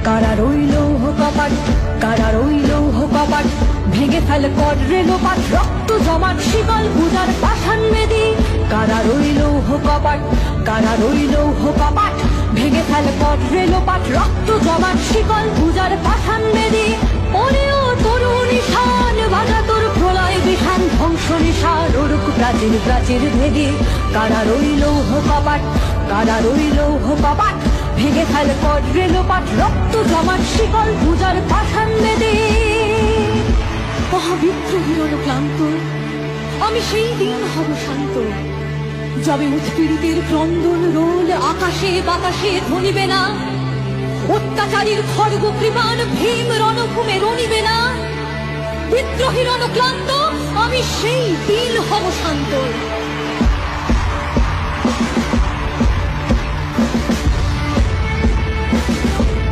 কারা রইল কপাট, কারা রইল কপাট, ভেঙে ফেল কর রেলোপাট, রক্ত জমাট শিকল পূজার পাষাণ বেদী। কারা রইল কপাট, কারা রইল কপাট, ভেঙে ফেল কর রেলোপাট, রক্ত জমাট শিকল পূজার পাষাণ বেদী। ওরে ও তরুণ ঈশান, বাজা তোর প্রলয় বিধান, ধ্বংস নিশান ওরুক প্রাচীর প্রাচীর ভেদী। কারা রইল কপাট, কারা রইল কপাট, ভেঙে ফেল কর রেলোপাট, রক্ত জমাট শিকল পূজার পাষাণ বেদী। মহাবিদ্রোহীর ক্লান্ত, আমি সেই দিন হব শান্ত, যবে উৎপীড়িতের ক্রন্দন রোল আকাশে বাতাসে ধ্বনিবে না। অত্যাচারীর খড়গ কৃপান ভীম রণভূমে রণিবে না। বিদ্রোহীর ক্লান্ত, আমি সেই দিন হব শান্ত।